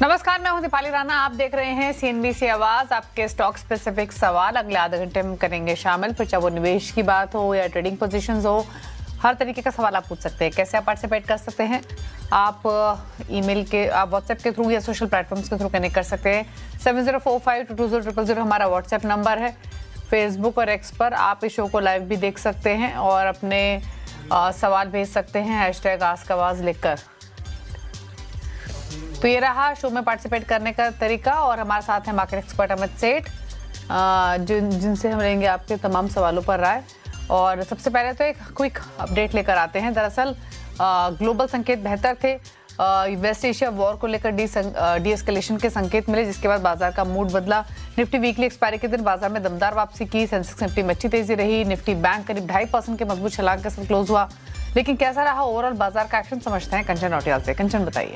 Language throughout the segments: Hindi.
नमस्कार, मैं हूं दीपाली राणा। आप देख रहे हैं सीएनबीसी आवाज। आपके स्टॉक स्पेसिफिक सवाल अगले आधे घंटे में करेंगे शामिल। फिर चाहे वो निवेश की बात हो या ट्रेडिंग पोजीशंस हो, हर तरीके का सवाल आप पूछ सकते हैं। कैसे आप पार्टिसिपेट कर सकते हैं? आप ईमेल के, आप व्हाट्सएप के थ्रू या सोशल प्लेटफॉर्म्स के थ्रू कनेक्ट कर सकते हैं। 7045220000 हमारा व्हाट्सएप नंबर है। फेसबुक और एक्स पर आप इस शो को लाइव भी देख सकते हैं और अपने सवाल भेज सकते हैं #AskAwaz लिखकर। तो ये रहा शो में पार्टिसिपेट करने का तरीका। और हमारे साथ हैं मार्केट एक्सपर्ट अमित सेठ, जिनसे हम लेंगे आपके तमाम सवालों पर राय। और सबसे पहले तो एक क्विक अपडेट लेकर आते हैं। दरअसल ग्लोबल संकेत बेहतर थे। वेस्ट एशिया वॉर को लेकर डी-एस्केलेशन के संकेत मिले, जिसके बाद बाजार का मूड बदला। निफ्टी वीकली एक्सपायरी के दिन बाजार में दमदार वापसी की। सेंसेक्स निफ्टी में अच्छी तेजी रही। निफ्टी बैंक करीब 2.5% के मजबूत छलांग के साथ क्लोज हुआ। लेकिन कैसा रहा ओवरऑल बाजार का एक्शन, समझते हैं कंचन नौटियाल से। कंचन, बताइए।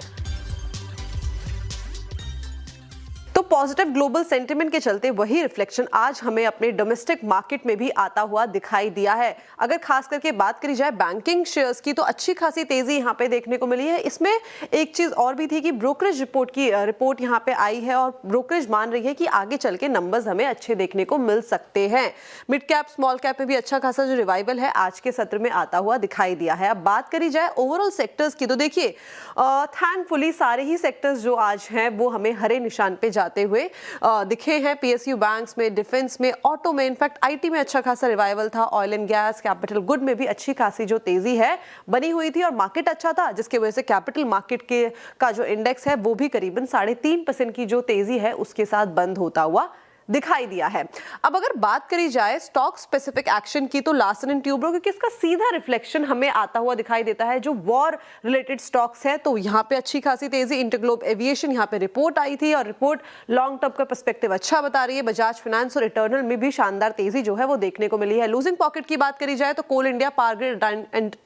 पॉजिटिव ग्लोबल सेंटिमेंट के चलते वही रिफ्लेक्शन आज हमें अपने डोमेस्टिक मार्केट में भी आता हुआ दिखाई दिया है। अगर खास करके बात करी जाए बैंकिंग शेयर्स की, तो अच्छी खासी तेजी यहां पे देखने को मिली है। इसमें एक चीज और भी थी कि ब्रोकरेज रिपोर्ट यहां पे आई है और ब्रोकरेज मान रही है कि आगे चल के नंबर्स हमें अच्छे देखने को मिल सकते हैं। मिड कैप स्मॉल कैप में भी अच्छा खासा जो रिवाइवल है आज के सत्र में आता हुआ दिखाई दिया है। अब बात करी जाए ओवरऑल सेक्टर्स की, तो देखिए थैंकफुली सारे ही सेक्टर्स जो आज हैं वो हमें हरे निशान पे जाते हुए दिखे हैं। पीएसयू बैंक्स में, डिफेंस में, ऑटो में, इनफैक्ट आईटी में अच्छा खासा रिवाइवल था। Oil and gas, capital good में भी अच्छी खासी जो तेजी है बनी हुई थी और मार्केट अच्छा था, जिसकी वजह से कैपिटल मार्केट के का जो इंडेक्स है वो भी करीबन 3.5% की जो तेजी है उसके साथ बंद होता हुआ दिखाई दिया है। अब अगर बात करी जाए स्टॉक स्पेसिफिक एक्शन की, तो लार्सन एंड ट्यूब्रो, क्योंकि इसका सीधा रिफ्लेक्शन हमें आता हुआ दिखाई देता है जो वॉर रिलेटेड स्टॉक्स है, तो यहाँ पे अच्छी खासी तेजी। इंटरग्लोब एविएशन, यहाँ पे रिपोर्ट आई थी और रिपोर्ट लॉन्ग टर्म का पर्सपेक्टिव अच्छा बता रही है। बजाज फाइनेंस और इटर्नल में भी शानदार तेजी जो है वो देखने को मिली है। लूजिंग पॉकेट की बात करी जाए तो कोल इंडिया, पावर ग्रिड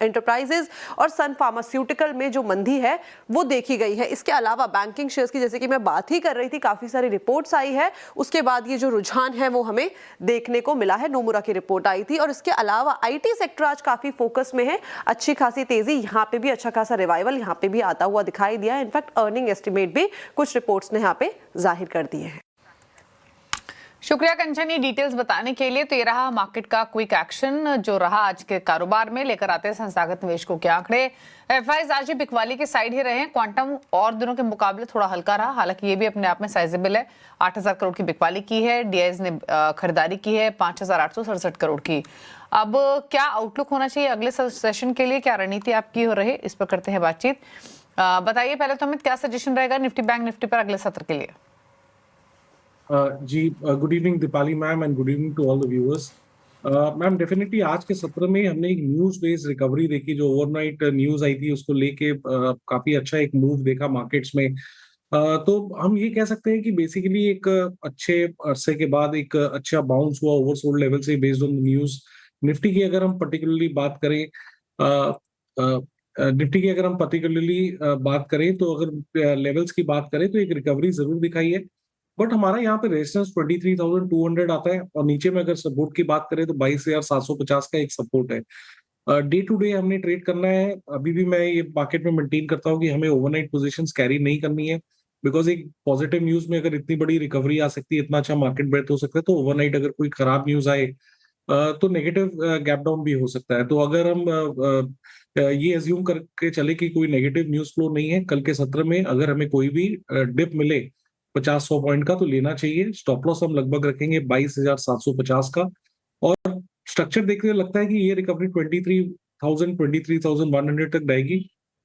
एंटरप्राइजेज और सन फार्मास्यूटिकल में जो मंदी है वो देखी गई है। इसके अलावा बैंकिंग शेयर्स की, जैसे कि मैं बात ही कर रही थी, काफी सारी रिपोर्ट्स आई है। उसके बाद ये जो रुझान है वो हमें देखने को मिला है। नोमुरा की रिपोर्ट आई थी और इसके अलावा आईटी सेक्टर आज काफी फोकस में है। अच्छी खासी तेजी, यहां पे भी अच्छा खासा रिवाइवल यहां पे भी आता हुआ दिखाई दिया है। इनफैक्ट अर्निंग एस्टिमेट भी कुछ रिपोर्ट्स ने यहां पे जाहिर कर दिए हैं। शुक्रिया कंचन, ये डिटेल्स बताने के लिए। तो ये रहा मार्केट का क्विक एक्शन जो रहा आज के कारोबार में। लेकर आते हैं संस्थागत निवेशकों के आंकड़े। एफआईज आज भी बिकवाली के साइड ही रहे हैं। क्वांटम और दिनों के मुकाबले थोड़ा हल्का रहा, हालांकि ये भी अपने आप में साइजेबल है। 8,000 करोड़ की बिकवाली की है। डीआईज ने खरीदारी की है 5,867 करोड़ की। अब क्या आउटलुक होना चाहिए अगले सेशन के लिए, क्या रणनीति आपकी हो रही, इस पर करते हैं बातचीत। बताइए पहले तो अमित, क्या सजेशन रहेगा निफ्टी बैंक निफ्टी पर अगले सत्र के लिए? जी, good evening Deepali ma'am and good evening to all the viewers. Ma'am, definitely आज के सत्र में हमने एक न्यूज बेस्ड रिकवरी देखी। जो ओवरनाइट न्यूज आई थी उसको लेके काफी अच्छा एक मूव देखा मार्केट्स में। तो हम ये कह सकते हैं कि बेसिकली एक अच्छे अरसे के बाद एक अच्छा बाउंस हुआ ओवरसोल्ड लेवल से based on the news. Nifty की अगर हम पर्टिकुलरली बात करें तो अगर लेवल्स की बात करें तो एक रिकवरी जरूर दिखाई है। बट हमारा यहाँ पे रेजिस्टेंस 23,200 आता है और नीचे में अगर सपोर्ट की बात करें तो 22,750 का एक सपोर्ट है। डे टू डे हमने ट्रेड करना है। अभी भी मैं ये मार्केट में मेंटेन करता हूँ कि हमें ओवरनाइट पोजीशंस कैरी नहीं करनी है, बिकॉज एक पॉजिटिव न्यूज में अगर इतनी बड़ी रिकवरी आ सकती है, इतना अच्छा मार्केट ब्रेथ हो सकता है, तो ओवरनाइट अगर कोई खराब न्यूज आए तो नेगेटिव गैप डाउन भी हो सकता है। तो अगर हम ये अज्यूम करके चले कि कोई नेगेटिव न्यूज फ्लो नहीं है, कल के सत्र में अगर हमें कोई भी डिप मिले 50-100 पॉइंट का तो लेना चाहिए। स्टॉप लॉस हम लगभग रखेंगे 22,750 का। और स्ट्रक्चर देखते हुए लगता है कि ये रिकवरी 23,100 तक जाएगी,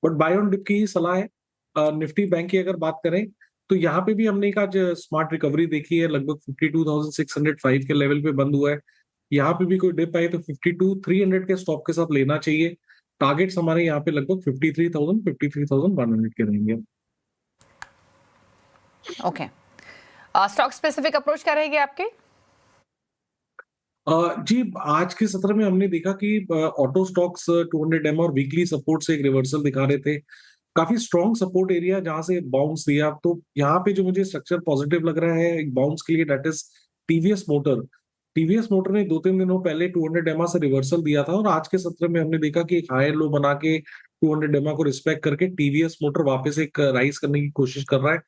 बट बाय ऑन डिप की ही सलाह है। निफ्टी बैंक की अगर बात करें तो यहाँ पे भी हमने एक आज स्मार्ट रिकवरी देखी है। लगभग 52,605 के लेवल पे बंद हुआ है। यहाँ पे भी कोई डिप आए तो 52,300 के स्टॉप के साथ लेना चाहिए। टारगेट्स हमारे यहाँ पे लगभग 53,000 53,100 के रहेंगे। ओके, स्टॉक स्पेसिफिक अप्रोच क्या रहेगी आपकी? जी, आज के सत्र में हमने देखा कि ऑटो स्टॉक्स 200 एम और वीकली सपोर्ट से एक रिवर्सल दिखा रहे थे। काफी स्ट्रॉन्ग सपोर्ट एरिया जहां से बाउंस दिया। तो यहाँ पे जो मुझे स्ट्रक्चर पॉजिटिव लग रहा है एक बाउंस के लिए, that is TVS motor. TVS motor ने 2-3 दिनों पहले 200 एमआ से रिवर्सल दिया था और आज के सत्र में हमने देखा कि एक हायर लो बना के 200 एमआ को रिस्पेक्ट करके टीवीएस मोटर वापस एक राइज करने की कोशिश कर रहा है।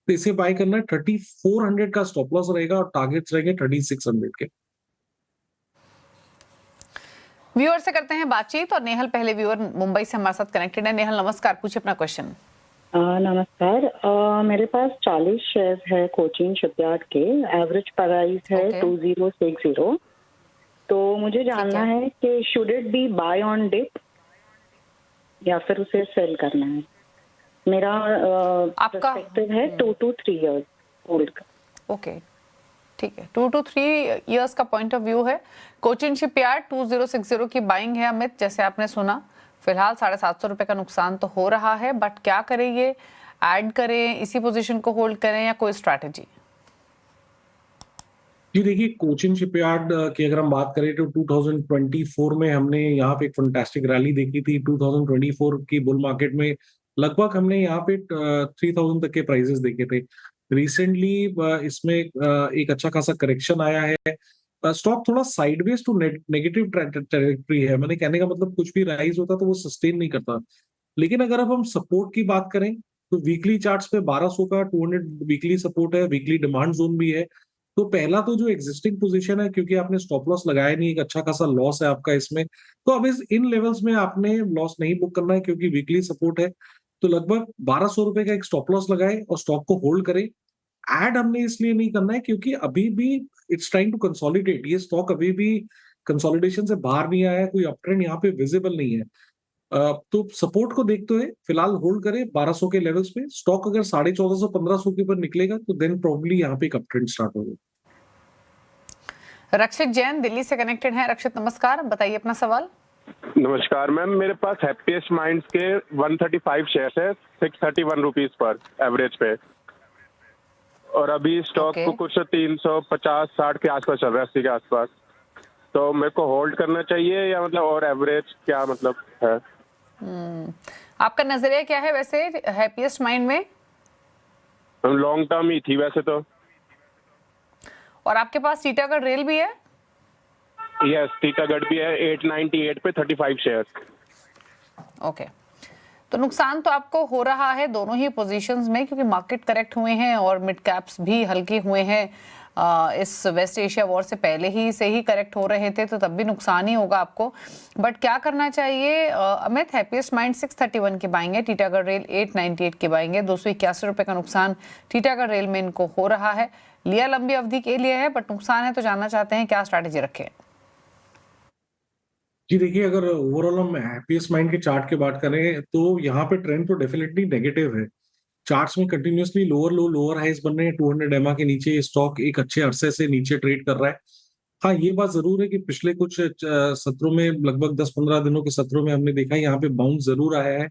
तो इसे बाय करना है। 3400 का स्टॉप लॉस रहेगा और टारगेट्स रहेंगे 3600 के। व्यूअर से करते हैं बातचीत और नेहल पहले व्यूअर मुंबई से हमारे साथ कनेक्टेड है। नेहल नमस्कार, पूछिए अपना क्वेश्चन। नमस्कार। मेरे पास 40 शेयर है कोचिन शिपयार्ड के। एवरेज प्राइस है Okay. 2060। तो मुझे जानना है कि should it be buy on dip या फिर उसे सेल करना है। मेरा आपका पर्सपेक्टिव है 2 to 3 इयर्स होल्ड का। ओके, ठीक है। 2 to 3 इयर्स का पॉइंट ऑफ व्यू है। कोचिन शिपयार्ड 2060 की बाइंग है अमित, जैसे आपने सुना। फिलहाल 750 रुपए का नुकसान तो हो रहा है, बट क्या करें, ये ऐड करें, इसी पोजीशन को होल्ड करें या कोई स्ट्रैटेजी? जी देखिए, कोचिन शिपयार्ड की अगर हम बात करें तो 2024 में हमने यहाँ पे एक फंटास्टिक रैली देखी थी। 2024 की बुल मार्केट में लगभग हमने यहाँ पे 3000 तक के प्राइसेस देखे थे। रिसेंटली इसमें एक अच्छा खासा करेक्शन आया है। स्टॉक थोड़ा साइडवेज टू नेगेटिव ट्रैजेक्टरी है। मैंने कहने का मतलब, कुछ भी राइज होता तो वो सस्टेन नहीं करता। लेकिन अगर अब हम सपोर्ट की बात करें तो वीकली चार्ट्स पे 1200 का 200 वीकली सपोर्ट है, वीकली डिमांड जोन भी है। तो पहला तो जो एग्जिस्टिंग पोजीशन है, क्योंकि आपने स्टॉप लॉस लगाया नहीं, एक अच्छा खासा लॉस है आपका इसमें, तो अब इस इन लेवल्स में आपने लॉस नहीं बुक करना है क्योंकि वीकली सपोर्ट है। तो लगभग 1200 रुपए का एक स्टॉप लॉस लगाए और स्टॉक को होल्ड करें। ऐड हमने इसलिए नहीं करना है क्योंकि अभी भी इट्स ट्राइंग टू कंसोलिडेट। ये स्टॉक अभी भी कंसोलिडेशन से बाहर नहीं आया है, कोई अपट्रेंड यहाँ पे विजिबल नहीं है। तो सपोर्ट को देखते हुए फिलहाल होल्ड करें 1200 के लेवल्स पे। स्टॉक अगर 1450 1500 के ऊपर निकलेगा तो देन प्रोबब्ली यहाँ पे एक अपट्रेंड स्टार्ट होगा। रक्षित जैन दिल्ली से कनेक्टेड है। रक्षित नमस्कार, बताइए अपना सवाल। नमस्कार मैम, मेरे पास हैप्पीएस्ट माइंड्स के 135 शेयर्स है 631 रुपीज पर एवरेज पे, और अभी स्टॉक Okay. को कुछ 350-60 के आसपास चल रहा है, 80 के आसपास। तो मेरे को होल्ड करना चाहिए या मतलब, और एवरेज क्या मतलब है? आपका नजरिया क्या है वैसे हैप्पीएस्ट माइंड में? लॉन्ग टर्म ही थी वैसे तो। और आपके पास टीटागढ़ रेल भी है? यस, टीटागढ़ भी है 898 पे 35 शेयर्स। ओके, तो नुकसान तो आपको हो रहा है दोनों ही पोजीशंस में, क्योंकि मार्केट करेक्ट हुए हैं और मिड कैप्स भी हल्के हुए हैं। इस वेस्ट एशिया वॉर से पहले ही से ही करेक्ट हो रहे थे, तो तब भी नुकसान ही होगा आपको। बट क्या करना चाहिए अमित? हैप्पीएस्ट माइंड 631 के बाइंग है, टीटागढ़ रेल 898 के बाइंग है। 281 रुपए का नुकसान टीटागढ़ रेल में इनको हो रहा है। लिया लंबी अवधि के लिए है, बट नुकसान है, तो जानना चाहते हैं क्या स्ट्रैटेजी रखें? जी देखिए, अगर ओवरऑल हम हैप्पीएस्ट माइंड के चार्ट की बात करें तो यहाँ पे ट्रेंड तो डेफिनेटली नेगेटिव है। चार्ट्स में कंटिन्यूअसली लोअर लो लोअर हाइस बन रहे हैं। 200 एमआ के नीचे ये स्टॉक एक अच्छे अरसे से नीचे ट्रेड कर रहा है। हाँ, ये बात जरूर है कि पिछले कुछ सत्रों में, लगभग 10-15 दिनों के सत्रों में हमने देखा यहाँ पे बाउंस जरूर आया है।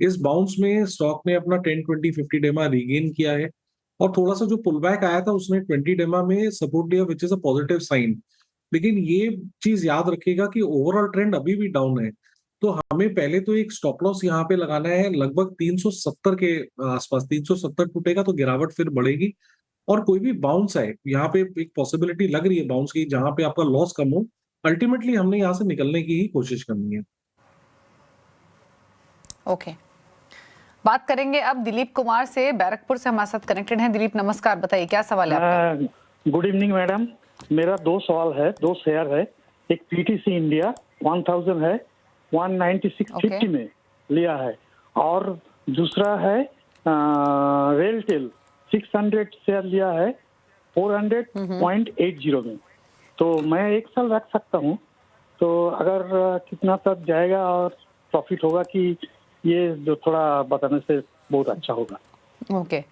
इस बाउंस में स्टॉक ने अपना 10, 20, 50 डेमा रिगेन किया है और थोड़ा सा जो पुल बैक आया था उसने 20 डेमा में सपोर्ट लिया, which is a positive sign. लेकिन ये चीज याद रखिएगा कि ओवरऑल ट्रेंड अभी भी डाउन है। तो हमें पहले तो एक स्टॉप लॉस यहाँ पे लगाना है लगभग 370 के आसपास। 370 टूटेगा तो गिरावट फिर बढ़ेगी और कोई भी बाउंस है यहाँ पे एक पॉसिबिलिटी लग रही है बाउंस की, जहां पे आपका लॉस कम हो। अल्टीमेटली हमने यहाँ से निकलने की ही कोशिश करनी है। ओके, बात करेंगे अब दिलीप कुमार से, बैरकपुर से हमारे साथ कनेक्टेड हैं। दिलीप नमस्कार, बताइए क्या सवाल है आपका? गुड इवनिंग मैडम, मेरा 2 सवाल है, 2 शेयर है। एक पीटीसी इंडिया 1000 है, 196.50 में लिया है, और दूसरा है रेलटेल 600 शेयर लिया है 400.80 में। तो मैं 1 साल रख सकता हूँ, तो अगर कितना तक जाएगा और प्रॉफिट होगा, कि ये जो थोड़ा बताने से बहुत अच्छा होगा। ओके,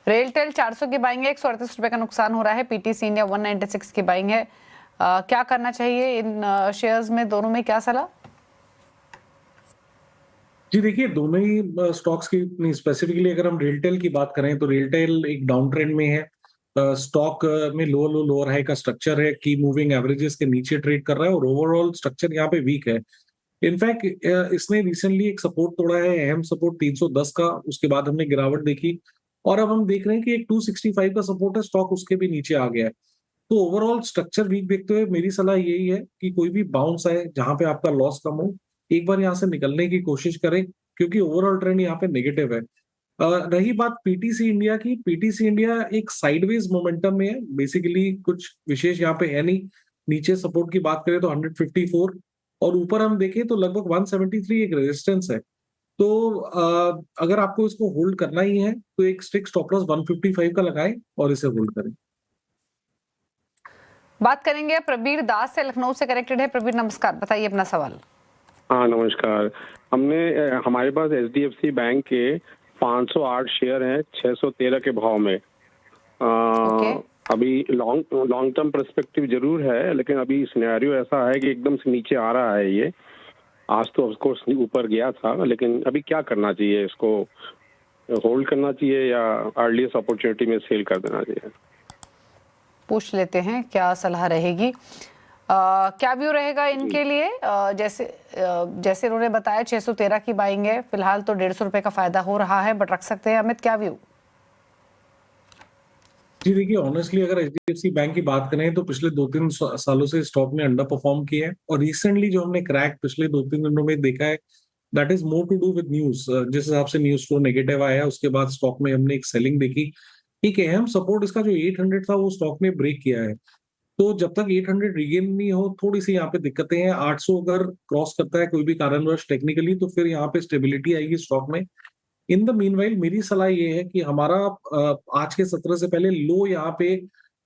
रेलटेल 400 की बाइंग है, 138 रुपए का नुकसान हो रहा है। पीटीसी इंडिया 196 की बाइंग है। क्या करना चाहिए इन शेयर्स में, दोनों में क्या सलाह? जी देखिए, दोनों ही स्टॉक्स की स्पेसिफिकली अगर हम रेलटेल की बात करें तो रेलटेल एक डाउन ट्रेंड में है। स्टॉक में लोअर लो लोअर हाई का स्ट्रक्चर है, की मूविंग एवरेजेस के नीचे ट्रेड कर रहा है और ओवरऑल स्ट्रक्चर यहाँ पे वीक है। इनफैक्ट इसने रिसेंटली एक सपोर्ट तोड़ा है, अहम सपोर्ट 310 का, उसके बाद हमने गिरावट देखी और अब हम देख रहे हैं कि एक 265 का सपोर्ट है, स्टॉक उसके भी नीचे आ गया है। तो ओवरऑल स्ट्रक्चर वीक देखते हुए मेरी सलाह यही है कि कोई भी बाउंस आए जहां पे आपका लॉस कम हो, एक बार यहाँ से निकलने की कोशिश करें, क्योंकि ओवरऑल ट्रेंड यहाँ पे नेगेटिव है। रही बात पीटीसी इंडिया की, पीटीसी इंडिया एक साइडवेज मोमेंटम में है, बेसिकली कुछ विशेष यहाँ पे है नहीं। नीचे सपोर्ट की बात करें तो 154 और ऊपर हम देखें तो लगभग 173 एक रेजिस्टेंस है। तो अगर आपको इसको होल्ड करना ही है तो एक स्ट्रिक्ट स्टॉप लॉस 155 का लगाएं और इसे होल्ड करें। बात करेंगे प्रबीर दास से, लखनऊ से कनेक्टेड है। प्रबीर नमस्कार, बताइए अपना सवाल। हाँ नमस्कार। हमारे पास एचडीएफसी बैंक के 508 शेयर हैं 613 के भाव में। अभी लॉन्ग टर्म पर्सपेक्टिव जरूर है, लेकिन अभी सिनेरियो ऐसा है कि एकदम से नीचे आ रहा है। ये आज तो ऑफ कोर्स ऊपर गया था, लेकिन अभी क्या करना चाहिए? इसको होल्ड करना चाहिए या अर्लीस्ट अपॉर्चुनिटी में सेल कर देना चाहिए? पूछ लेते हैं क्या सलाह रहेगी। क्या व्यू रहेगा इनके लिए? जैसे उन्होंने बताया 613 की बाइंग है, फिलहाल तो 150 रुपए का फायदा हो रहा है, बट रख सकते हैं। अमित, क्या व्यू? जी देखिए, ऑनेस्टली अगर एचडीएफसी बैंक की बात करें तो पिछले 2-3 सालों से स्टॉक ने अंडर परफॉर्म किया है और रिसेंटली जो हमने क्रैक पिछले 2-3 दिनों में देखा है, that is more to do with news. जिस हिसाब से न्यूज फ्लो नेगेटिव आया, उसके बाद स्टॉक में हमने एक सेलिंग देखी। एक अहम सपोर्ट इसका जो 800 था वो स्टॉक ने ब्रेक किया है। तो जब तक 800 रिगेन नहीं हो, थोड़ी सी यहाँ पे दिक्कतें हैं। 800 अगर क्रॉस करता है कोई भी कारणवश टेक्निकली, तो फिर यहाँ पे स्टेबिलिटी आएगी स्टॉक में। इन द मीनवाइल मेरी सलाह ये है कि हमारा आज के सत्र से पहले लो यहाँ पे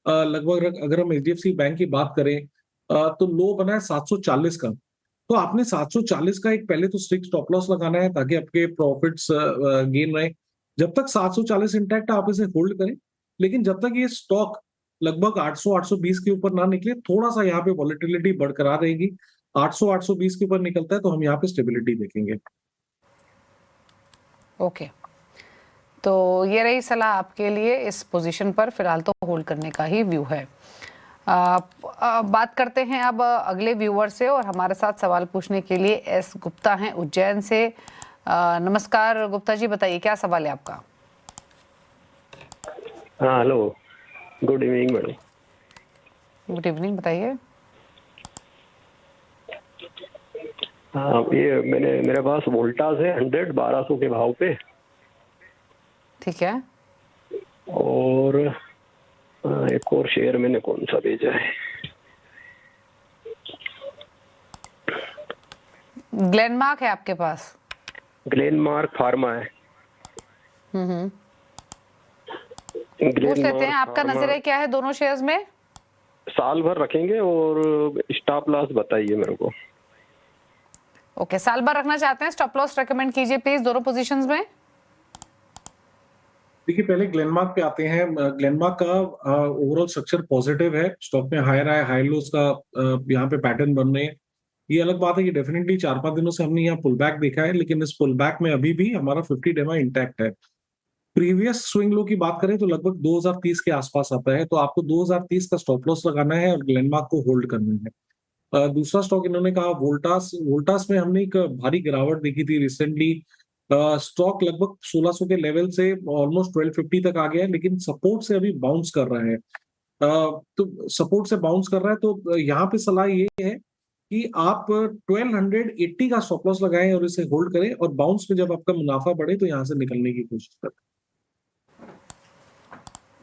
लगभग, अगर हम एचडीएफसी बैंक की बात करें तो लो बना है 740 का। तो आपने 740 का एक पहले तो स्ट्रिक्ट स्टॉप लॉस लगाना है ताकि आपके प्रॉफिट्स गेन रहे। जब तक 740 इंटैक्ट आप इसे होल्ड करें, लेकिन जब तक ये स्टॉक लगभग 800-820 के ऊपर ना निकले, थोड़ा सा यहाँ पे वॉलेटिलिटी बरकरार रहेगी। 800-820 के ऊपर निकलता है तो हम यहाँ पे स्टेबिलिटी देखेंगे। ओके, तो ये रही सलाह आपके लिए इस पोजीशन पर। फिलहाल तो होल्ड करने का ही व्यू है। बात करते हैं अब अगले व्यूअर से, और हमारे साथ सवाल पूछने के लिए एस गुप्ता हैं उज्जैन से। नमस्कार गुप्ता जी, बताइए क्या सवाल है आपका? हाँ hello, good evening madam. Good evening, बताइए। हाँ, ये मेरे पास वोल्टास है 100 1200 के भाव पे। ठीक है। और एक और शेयर मैंने कौन सा भेजा है, ग्लेनमार्क है आपके पास? ग्लेनमार्क फार्मा है। पूछ लेते हैं आपका नजरिया क्या है दोनों शेयर्स में? साल भर रखेंगे और स्टॉप लॉस बताइए मेरे को। ओके, साल भर रखना चाहते हैं, स्टॉप लॉस रेकमेंड कीजिए प्लीज दोनों पोजीशंस में। देखिए, पहले ग्लेनमार्क पे आते हैं। ग्लेनमार्क का ओवरऑल स्ट्रक्चर पॉजिटिव है। स्टॉक में हायर हाई हाई लोस का यहाँ पे पैटर्न बन रहे हैं। ये अलग बात है कि डेफिनेटली 4-5 दिनों से हमने यहाँ पुल बैक देखा है, लेकिन इस पुल बैक में अभी भी हमारा 50 डेमा इंटैक्ट है। प्रीवियस स्विंग लो की बात करें तो लगभग 2030 के आसपास आता है, तो आपको 2030 का स्टॉप लॉस लगाना है और ग्लेनमार्क को होल्ड करना है। दूसरा स्टॉक इन्होंने कहा वोल्टास। वोल्टास में हमने एक भारी गिरावट देखी थी रिसेंटली। स्टॉक लगभग 1600 के लेवल से ऑलमोस्ट 1250 तक आ गया है, लेकिन सपोर्ट से अभी बाउंस कर रहा है। तो सपोर्ट से बाउंस कर रहा है, तो यहाँ पे सलाह ये है कि आप 1280 का स्टॉप लॉस लगाएं और इसे होल्ड करें, और बाउंस में जब आपका मुनाफा बढ़े तो यहाँ से निकलने की कोशिश करें।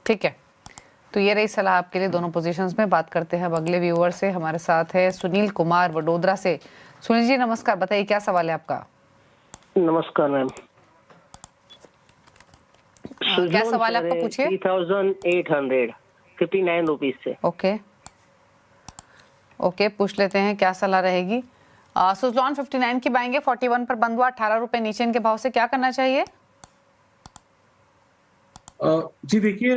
ठीक है, तो ये रही सलाह आपके लिए दोनों पोजीशंस में। बात करते हैं अब अगले व्यूअर से। हमारे साथ है सुनील कुमार वडोदरा से। सुनील जी नमस्कार, बताइए क्या सवाल है आपका? नमस्कार मैम। क्या सवाल है आपका, पूछिए। 3859 रुपीज से। ओके, पूछ लेते हैं क्या सलाह रहेगी। सुजलॉन 59 की बाएंगे, 41 पर बंद हुआ, 18 रुपए नीचे इनके भाव से, क्या करना चाहिए? जी देखिए,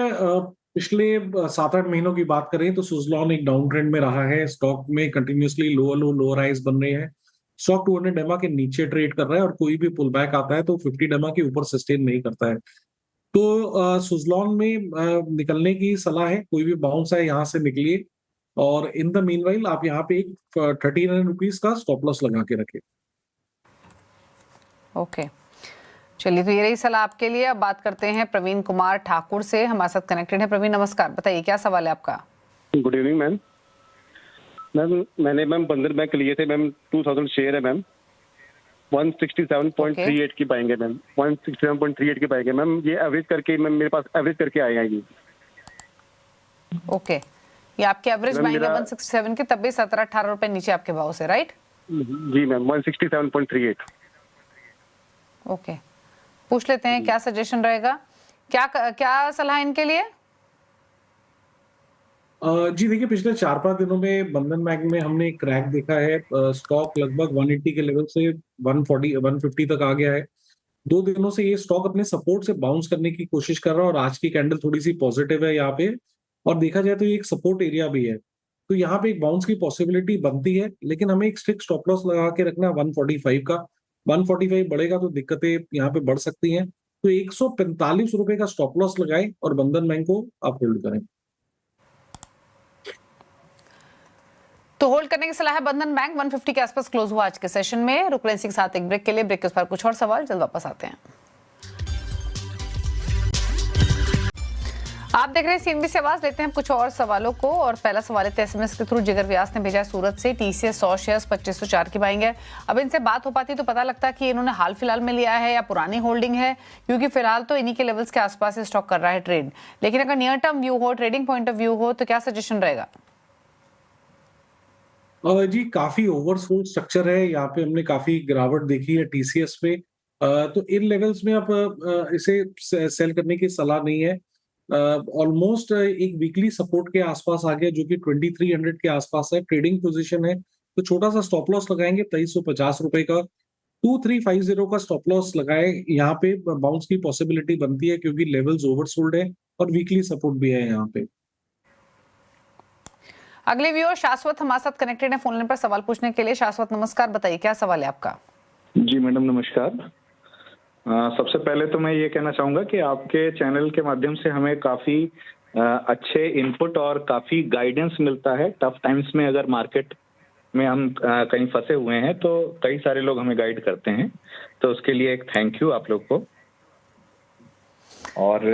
पिछले 7-8 महीनों की बात करें तो सुजलॉन एक डाउन ट्रेंड में रहा है। स्टॉक में कंटिन्यूसली लोअर हाइज बन रहे हैं। स्टॉक 200 डेमा के नीचे ट्रेड कर रहा है और कोई भी पुल बैक आता है तो 50 डेमा के ऊपर सस्टेन नहीं करता है। तो सुजलॉन में निकलने की सलाह है। कोई भी बाउंस है यहाँ से निकलिए, और इन द मीनवाइल आप यहाँ पे एक 39 रुपीज का स्टॉप लॉस लगा के रखें। ओके, चलिए, तो ये रही सलाह आपके लिए। अब बात करते हैं प्रवीण कुमार ठाकुर से, हमारे साथ कनेक्टेड है। प्रवीण नमस्कार, बताइए क्या सवाल है आपका? Good evening ma'am. मैम मैंने बंधन बैंक लिए थे मैम, 2000 शेयर है मैम। 167.38 की पाएंगे मैम, 167.38 की पाएंगे मैम। ये एवरेज करके मैम, मेरे पास एवरेज करके आएगा ये। ओके, ये आपके एवरेज मैम, बाइंग है मेरा- 167 के, तब भी 17-18 रुपए नीचे आपके भाव से, राइट? जी मैम, 167.38। ओके, पूछ लेते हैं क्या सजेशन रहेगा, क्या सलाह इनके लिए? जी देखिए, पिछले 4-5 दिनों में बंधन बैंक में हमने एक क्रैक देखा है। स्टॉक लगभग 180 के लेवल से 140 150 तक आ गया है। 2 दिनों से ये स्टॉक अपने सपोर्ट से बाउंस करने की कोशिश कर रहा है और आज की कैंडल थोड़ी सी पॉजिटिव है यहाँ पे, और देखा जाए तो ये एक सपोर्ट एरिया भी है। तो यहाँ पे एक बाउंस की पॉसिबिलिटी बनती है, लेकिन हमें एक स्ट्रिक्ट स्टॉप लॉस लगा के रखना है 145 का। 145 बढ़ेगा तो दिक्कतें यहाँ पे बढ़ सकती हैं। तो 145 रुपए का स्टॉप लॉस लगाएं और बंधन बैंक को आप होल्ड करें। तो होल्ड करने की सलाह है बंधन बैंक। 150 के आसपास क्लोज हुआ आज के सेशन में। रुक रहे हैं इसी के साथ एक ब्रेक के लिए। ब्रेक के उस पर कुछ और सवाल, जल्द वापस आते हैं। आप देख रहे हैं सीएनबी से आवाज, लेते हैं कुछ और सवालों को। और पहला सवाल है एसएमएस के थ्रू जिगर व्यास ने भेजा है सूरत से। टीसीएस 100 शेयर्स 2504 की बाइंग है। अब इनसे बात हो पाती तो पता लगता कि इन्होंने हाल फिलहाल में लिया है या पुरानी होल्डिंग है, क्योंकि फिलहाल तो इन्हीं के लेवल्स के आसपास ही स्टॉक कर रहा है ट्रेड। लेकिन अगर नियर टर्म व्यू हो, ट्रेडिंग पॉइंट ऑफ व्यू हो, तो क्या सजेशन रहेगा? जी काफी ओवरसोल्ड स्ट्रक्चर है यहाँ पे, हमने काफी गिरावट देखी है टीसीएस पे। तो इन लेवल्स में अब इसे सेल करने की सलाह नहीं है। ऑलमोस्ट एक वीकली सपोर्ट के आसपास आ गया जो कि 2300 के आसपास है। ट्रेडिंग पोजीशन है तो छोटा सा स्टॉप लॉस लगाएंगे 2350 रुपए का। 2350 का स्टॉप लॉस लगाए, यहाँ पे बाउंस की पॉसिबिलिटी बनती है क्योंकि लेवल्स ओवरसोल्ड है और वीकली सपोर्ट भी है यहाँ पे। अगले व्यूअर शाश्वत हमारे साथ कनेक्टेड है फोन लाइन पर सवाल पूछने के लिए। शाश्वत नमस्कार, बताइए क्या सवाल है आपका? जी मैडम नमस्कार। सबसे पहले तो मैं ये कहना चाहूंगा कि आपके चैनल के माध्यम से हमें काफी अच्छे इनपुट और काफी गाइडेंस मिलता है। टफ टाइम्स में अगर मार्केट में हम कहीं फंसे हुए हैं तो कई सारे लोग हमें गाइड करते हैं, तो उसके लिए एक थैंक यू आप लोग को। और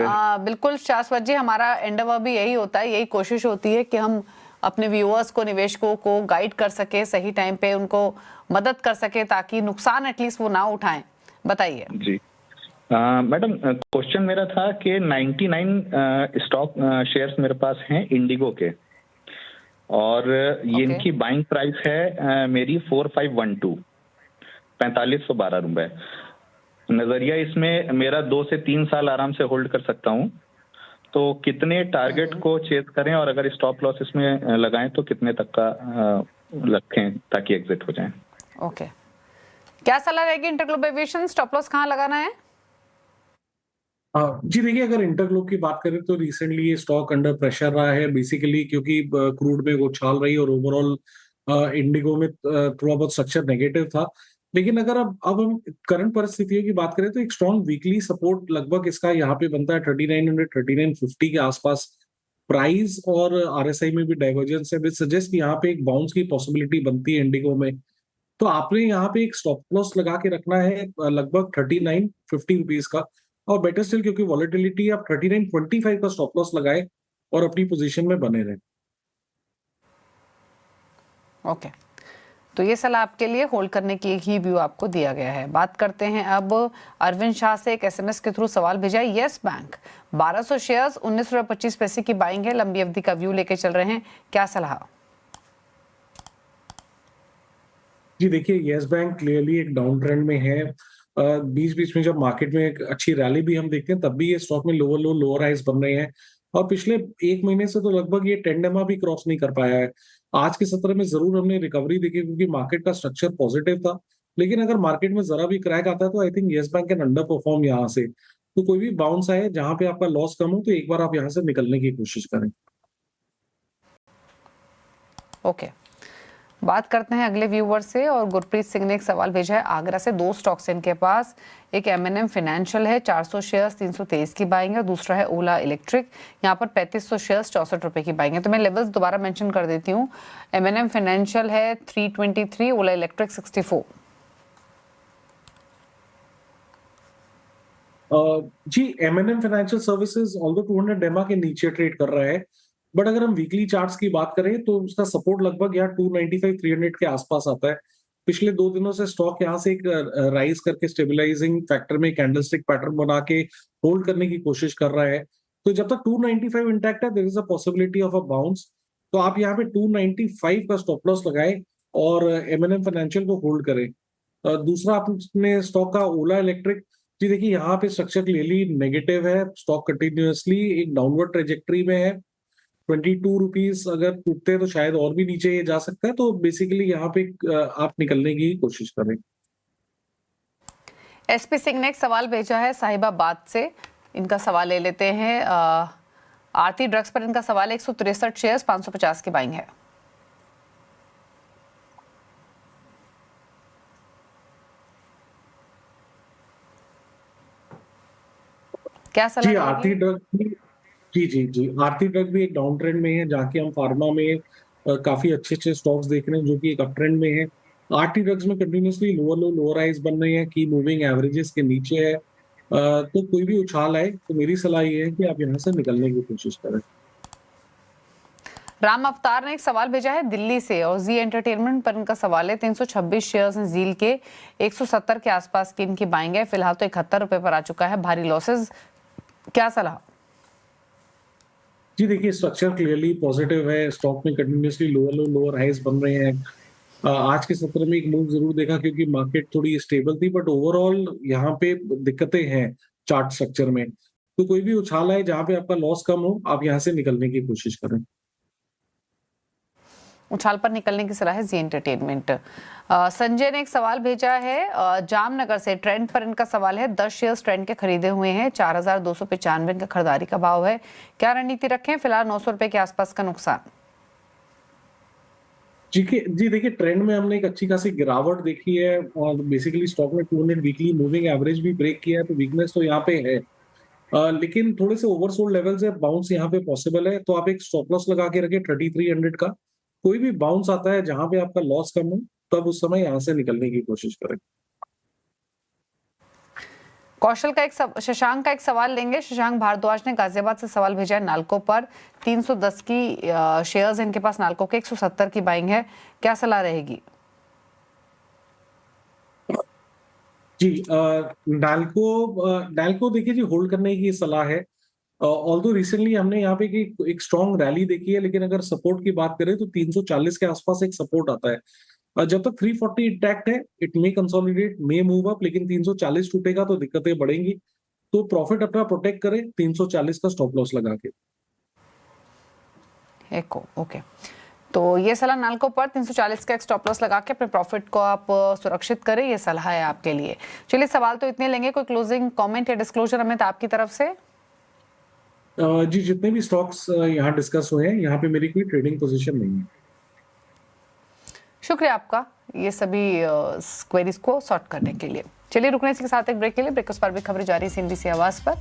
बिल्कुल शाश्वत जी, हमारा एंडेवर भी यही होता है, यही कोशिश होती है कि हम अपने व्यूअर्स को, निवेशकों को गाइड कर सके, सही टाइम पे उनको मदद कर सके ताकि नुकसान एटलीस्ट वो ना उठाएं। बताइए जी। मैडम क्वेश्चन मेरा था कि 99 स्टॉक शेयर्स मेरे पास हैं इंडिगो के, और ये इनकी बाइंग प्राइस है मेरी 4512, 4512 रुपए। नजरिया इसमें मेरा 2 से 3 साल आराम से होल्ड कर सकता हूँ, तो कितने टारगेट को चेज करें और अगर स्टॉप लॉस इसमें लगाएं तो कितने तक का रखें ताकि एग्जिट हो जाए? ओके, क्या सलाह रहेगी इंटरग्लोब एविएशन, स्टॉप लॉस कहाँ लगाना है? जी देखिए, अगर इंटरग्लोब की बात करें तो रिसेंटली ये स्टॉक अंडर प्रेशर रहा है बेसिकली क्योंकि क्रूड में वो उछाल रही और ओवरऑल इंडिगो में थोड़ा बहुत स्ट्रक्चर नेगेटिव था। लेकिन अगर अब हम करंट परिस्थितियों की बात करें तो एक स्ट्रॉन्ग वीकली सपोर्ट लगभग इसका यहाँ पे बनता है 3900 3950 के आसपास प्राइस, और आरएसआई में भी डाइवर्जेंस है, विच सजेस्ट कि यहाँ पे एक बाउंस की पॉसिबिलिटी बनती है इंडिगो में। तो आपने यहाँ पे एक स्टॉप लॉस लगा के रखना है लगभग 3950 रुपीज का, और बेटर स्टिल क्योंकि वॉलेटिलिटी आप 3925 का स्टॉप लॉस लगाए और अपनी पोजीशन में बने रहे। ओके, तो ये सलाह आपके लिए होल्ड करने की ही व्यू आपको दिया गया है। बात करते हैं अब अरविंद शाह से। एक एसएमएस के थ्रू सवाल भेजा है। यस बैंक 1200 शेयर्स 19.25 पैसे की बाइंग है, लंबी अवधि का व्यू लेके चल रहे हैं, क्या सलाह? जी देखिए, यस बैंक क्लियरली एक डाउन ट्रेंड में है। बीच बीच में जब मार्केट में एक अच्छी रैली भी हम देखते हैं तब भी ये स्टॉक में लोअर लो लोअर हाइज बन रहे हैं, और पिछले 1 महीने से तो लगभग ये 10 EMA भी क्रॉस नहीं कर पाया है। आज के सत्र में जरूर हमने रिकवरी देखी क्योंकि मार्केट का स्ट्रक्चर पॉजिटिव था, लेकिन अगर मार्केट में जरा भी क्रैक आता है तो I think yes bank can under perform यहाँ से। तो कोई भी बाउंस आए जहां पे आपका लॉस कम हो तो एक बार आप यहाँ से निकलने की कोशिश करें। ओके, बात करते हैं अगले व्यूवर से। और गुरप्रीत सिंह ने एक सवाल भेजा है आगरा से। 2 स्टॉक्स इनके पास, एक M&M फाइनेंशियल है 400 शेयर्स 323 की बाइंग है, दूसरा है ओला इलेक्ट्रिक, यहाँ पर 3500 शेयर्स 64 रुपए की बाइंग है। तो मैं लेवल्स दोबारा मेंशन कर देती हूँ। M&M फाइनेंशियल है 323, ओला इलेक्ट्रिक 64। जी M&M financial services although 200 EMA के नीचे ट्रेड कर रहा है, बट अगर हम वीकली चार्ट्स की बात करें तो उसका सपोर्ट लगभग यहाँ 295 300 के आसपास आता है। पिछले 2 दिनों से स्टॉक यहाँ से एक राइज करके स्टेबलाइजिंग फैक्टर में कैंडलस्टिक पैटर्न बना के होल्ड करने की कोशिश कर रहा है। तो जब तक 295 इंटैक्ट है, there is a possibility of a bounce. तो आप यहाँ पे 295 का स्टॉप लॉस लगाएं और एमएनएम फाइनेंशियल को होल्ड करें। दूसरा आपने स्टॉक का ओला इलेक्ट्रिक, जी देखिए यहाँ पे स्ट्रक्चर क्लियरली नेगेटिव है, स्टॉक कंटिन्यूअसली एक डाउनवर्ड ट्रेजेक्टरी में है। 22 रुपीज अगर टूटते हैं तो शायद और भी नीचे ये जा सकता है। तो बेसिकली यहाँ पे आप निकलने की कोशिश करें। एसपी सिंह ने एक सवाल भेजा है साहिबाबाद से, इनका सवाल ले लेते हैं। आरती ड्रग्स पर इनका सवाल है, 163 शेयर्स 550 की बाइंग है। क्या सलाह जी रहेगी? आरती ड्रग जी आरती ड्रग भी एक डाउन ट्रेंड में है, जहाँ की हम फार्मा में काफी अच्छे स्टॉक्स देख रहे हैं जो कि एक अप ट्रेंड में है। आरती ड्रग्स में continuously lower low lower highs बन रही है, की मूविंग एवरेजेस के नीचे है। तो कोई भी उछाल आए तो मेरी सलाह ये है कि आप यहाँ से निकलने की कोशिश करें। राम अवतार ने एक सवाल भेजा है दिल्ली से और जी एंटरटेनमेंट पर इनका सवाल है, 326 शेयर्स हैं जील के, 170 के आसपास की इनकी बाइंग है, फिलहाल तो 71 रुपए पर आ चुका है, भारी लॉसेस, क्या सलाह? जी देखिए स्ट्रक्चर क्लियरली पॉजिटिव है, स्टॉक में continuously lower low lower highs बन रहे हैं। आज के सत्र में एक मूव जरूर देखा क्योंकि मार्केट थोड़ी स्टेबल थी, बट ओवरऑल यहाँ पे दिक्कतें हैं चार्ट स्ट्रक्चर में। तो कोई भी उछाल आए जहाँ पे आपका लॉस कम हो, आप यहाँ से निकलने की कोशिश करें। उछाल पर निकलने की सलाह है जी एंटरटेनमेंट। संजय ने एक सवाल भेजा है जामनगर से, ट्रेंड पर इनका सवाल है, 10 शेयर्स ट्रेंड के खरीदे हुए हैं, 4295 का खरीदारी का भाव है, क्या रणनीति रखें? फिलहाल 900 रुपए के आसपास का नुकसान। जी देखिए ट्रेंड में हमने एक अच्छी खासी गिरावट देखी है और बेसिकली स्टॉक में 200 वीकली मूविंग एवरेज भी ब्रेक किया है, तो वीकनेस तो यहाँ पे है। लेकिन थोड़े से ओवरसोल्ड लेवल से बाउंस यहाँ पे पॉसिबल है, तो आप एक स्टॉप लॉस लगा के रखें 3300 का। कोई भी बाउंस आता है जहां पे आपका लॉस कम हो, तब उस समय यहाँ से निकलने की कोशिश करें। कौशल का शशांक का एक सवाल लेंगे। शशांक भारद्वाज ने गाजियाबाद से सवाल भेजा है नाल्को पर, 310 की शेयर्स इनके पास नाल्को के, 170 की बाइंग है, क्या सलाह रहेगी? जी नाल्को देखिए जी होल्ड करने की सलाह है। ऑल्दो रिसेंटली हमने यहाँ पे एक स्ट्रॉन्ग रैली देखी है, लेकिन अगर सपोर्ट की बात करें तो 340 के आसपास एक सपोर्ट आता है। जब तक 340 इंटैक्ट है, it may consolidate, may move up, लेकिन 340 टूटेगा तो दिक्कतें बढ़ेंगी। तो प्रॉफिट अपना प्रोटेक्ट करें 340 का स्टॉप लॉस लगा के। ओके, तो ये सलाह नाल्को पर 340 का एक स्टॉप लॉस लगा के अपने प्रॉफिट को आप सुरक्षित करें, ये सलाह है आपके लिए। चलिए सवाल तो इतने लेंगे, कोई क्लोजिंग कमेंट या डिस्क्लोजर अमित आपकी तरफ से? जी जितने भी स्टॉक्स यहाँ डिस्कस हुए हैं, यहाँ पे मेरी कोई ट्रेडिंग पोजीशन नहीं है। शुक्रिया आपका ये सभी क्वेरीज को सॉर्ट करने के लिए। चलिए रुकने के साथ एक ब्रेक के लिए, ब्रेक पर भी खबरें जारी CNBC आवाज पर।